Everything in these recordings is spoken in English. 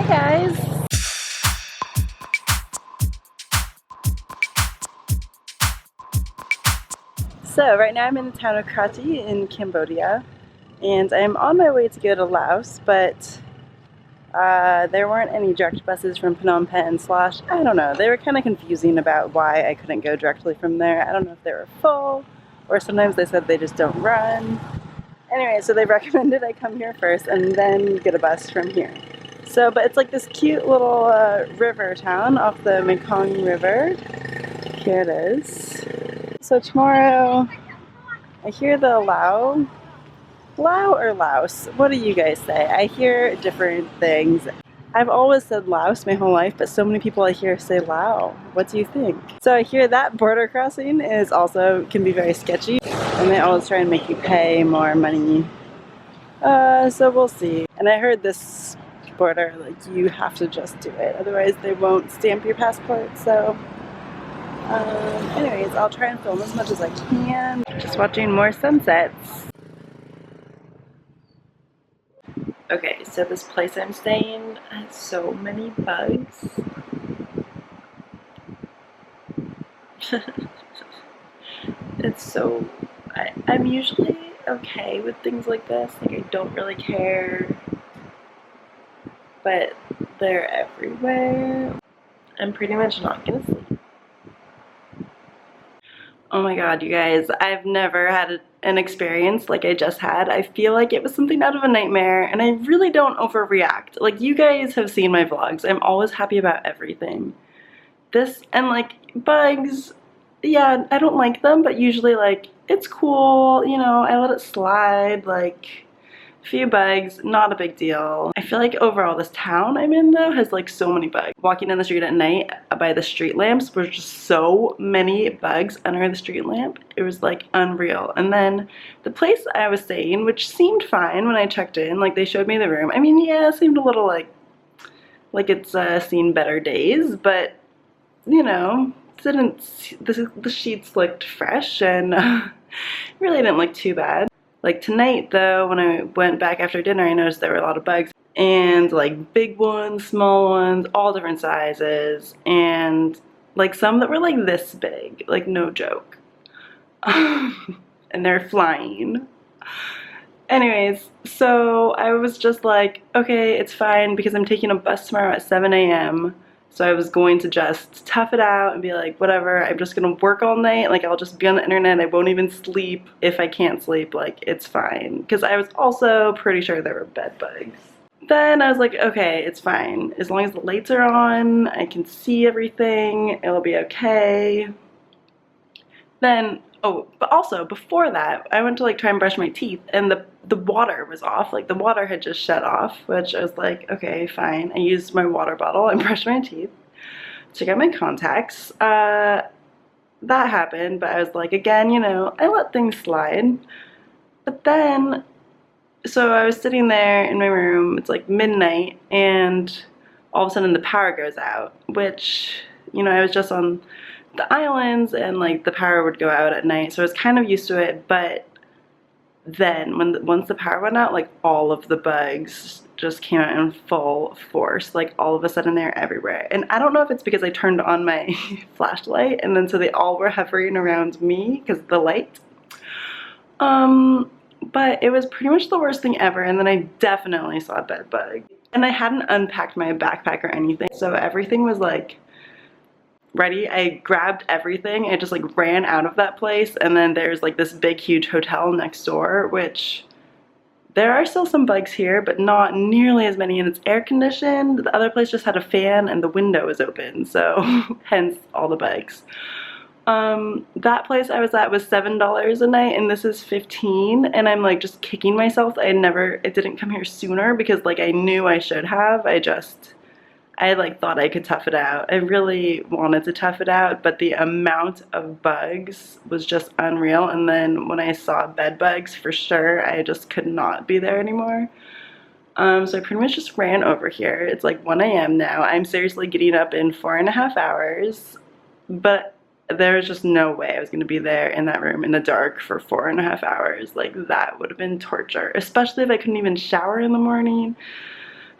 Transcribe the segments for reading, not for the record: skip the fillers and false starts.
Hi guys! So right now I'm in the town of Kratie in Cambodia, and I'm on my way to go to Laos, but there weren't any direct buses from Phnom Penh / I don't know, they were kind of confusing about why I couldn't go directly from there. I don't know if they were full, or sometimes they said they just don't run. Anyway, so they recommended I come here first and then get a bus from here. So, but it's like this cute little river town off the Mekong River. Here it is. So tomorrow, I hear the Lao or Laos? What do you guys say? I hear different things. I've always said Laos my whole life, but so many people I hear say Lao. What do you think? So I hear that border crossing is also can be very sketchy, and they always try and make you pay more money. So we'll see. And I heard this border, like, you have to just do it, otherwise they won't stamp your passport. So anyways, I'll try and film as much as I can. Just watching more sunsets. Okay, so this place I'm staying has so many bugs. It's so... I'm usually okay with things like this. Like, I don't really care. But they're everywhere. I'm pretty much not gonna sleep. Oh my god, you guys, I've never had an experience like I just had. I feel like it was something out of a nightmare, and I really don't overreact. Like, you guys have seen my vlogs. I'm always happy about everything. This, and like, bugs, yeah, I don't like them, but usually, like, it's cool, you know, I let it slide, like, few bugs, not a big deal. I feel like overall this town I'm in though has like so many bugs. Walking down the street at night by the street lamps were just so many bugs under the street lamp. It was like unreal. And then the place I was staying, which seemed fine when I checked in, like they showed me the room. I mean, yeah, it seemed a little like it's seen better days, but you know, the sheets looked fresh and really didn't look too bad. Like tonight though, when I went back after dinner, I noticed there were a lot of bugs, and like big ones, small ones, all different sizes, and like some that were like this big, like no joke. And they're flying. Anyways, so I was just like, okay, it's fine because I'm taking a bus tomorrow at 7 a.m. So I was going to just tough it out and be like, whatever, I'm just gonna work all night, like I'll just be on the internet, I won't even sleep if I can't sleep, like it's fine. Because I was also pretty sure there were bed bugs. Then I was like, okay, it's fine. As long as the lights are on, I can see everything, it'll be okay. Then, oh, but also before that, I went to like try and brush my teeth, and the water was off. Like the water had just shut off, which I was like, okay, fine. I used my water bottle and brushed my teeth, took out my contacts. That happened, but I was like, again, you know, I let things slide. But then, so I was sitting there in my room, it's like midnight, and all of a sudden the power goes out, which, you know, I was just on the islands and like the power would go out at night, so I was kind of used to it. But then once the power went out, like all of the bugs just came out in full force. Like all of a sudden they're everywhere, and I don't know if it's because I turned on my flashlight and then so they all were hovering around me because of the light. But it was pretty much the worst thing ever. And then I definitely saw a bed bug, and I hadn't unpacked my backpack or anything, so everything was like ready. I grabbed everything, I just like ran out of that place, and then there's like this big huge hotel next door, which there are still some bugs here, but not nearly as many, and it's air conditioned. The other place just had a fan and the window was open, so hence all the bugs. That place I was at was $7 a night, and this is $15, and I'm like just kicking myself it didn't come here sooner, because like I knew I should have. I like thought I could tough it out. I really wanted to tough it out, but the amount of bugs was just unreal. And then when I saw bed bugs, for sure, I just could not be there anymore. So I pretty much just ran over here. It's like 1 a.m. now. I'm seriously getting up in 4.5 hours, but there's just no way I was gonna be there in that room in the dark for 4.5 hours. Like, that would have been torture, especially if I couldn't even shower in the morning.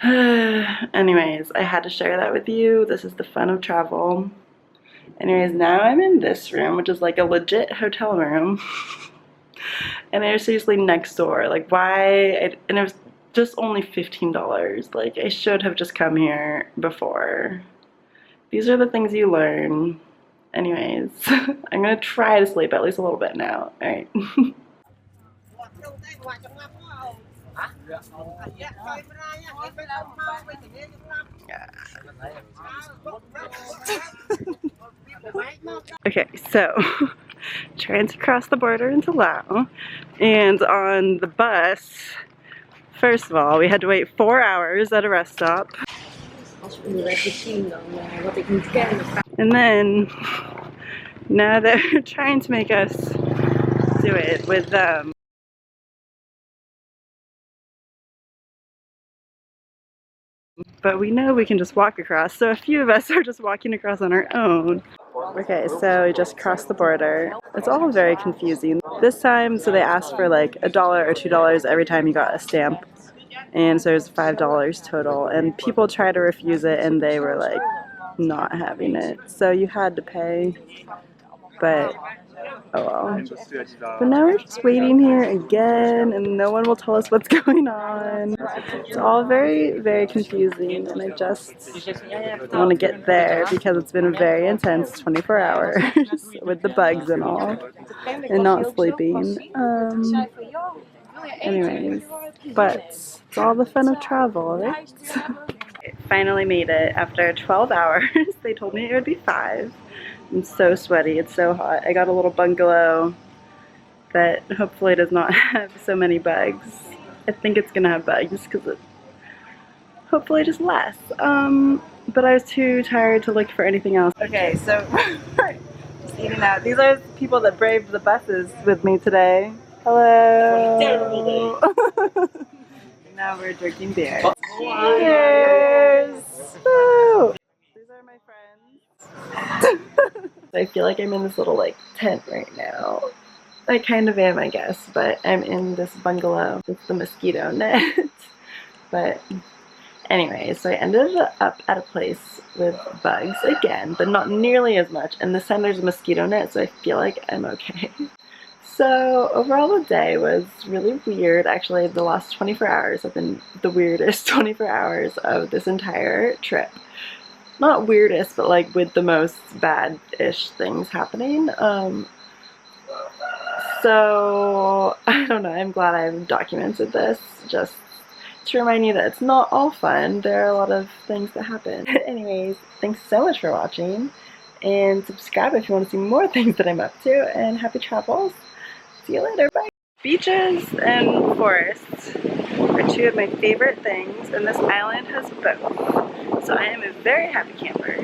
Anyways, I had to share that with you. This is the fun of travel. Anyways, now I'm in this room, which is like a legit hotel room. And they're seriously next door. Like, why? And it was just only $15. Like, I should have just come here before. These are the things you learn. Anyways, I'm gonna try to sleep at least a little bit now. Alright. Okay, so trying to cross the border into Laos, and on the bus, first of all, we had to wait 4 hours at a rest stop. And then now they're trying to make us do it with but we know we can just walk across, so a few of us are just walking across on our own. Okay, so we just crossed the border. It's all very confusing. This time, so they asked for like $1 or $2 every time you got a stamp, and so it was $5 total, and people tried to refuse it and they were like not having it, so you had to pay, but oh well. But now we're just waiting here again, and no one will tell us what's going on. It's all very, very confusing, and I just want to get there because it's been a very intense 24 hours with the bugs and all, and not sleeping. Anyways, but it's all the fun of travel, right? Finally made it after 12 hours. They told me it would be 5. I'm so sweaty, it's so hot. I got a little bungalow that hopefully does not have so many bugs. I think it's gonna have bugs because it hopefully just less. But I was too tired to look for anything else. Okay, so just eating out. These are the people that braved the buses with me today. Hello. Now we're drinking beer. Cheers! Woo! These are my friends. I feel like I'm in this little like tent right now. I kind of am, I guess, but I'm in this bungalow with the mosquito net. But anyway, so I ended up at a place with bugs again, but not nearly as much. And this time there's a mosquito net, so I feel like I'm okay. So overall the day was really weird. Actually, the last 24 hours have been the weirdest 24 hours of this entire trip. Not weirdest, but like with the most bad-ish things happening. So I don't know, I'm glad I've documented this just to remind you that it's not all fun. There are a lot of things that happen. Anyways, thanks so much for watching, and subscribe if you want to see more things that I'm up to, and happy travels. See you later, bye! Beaches and forests are 2 of my favorite things, and this island has both. So I am a very happy camper.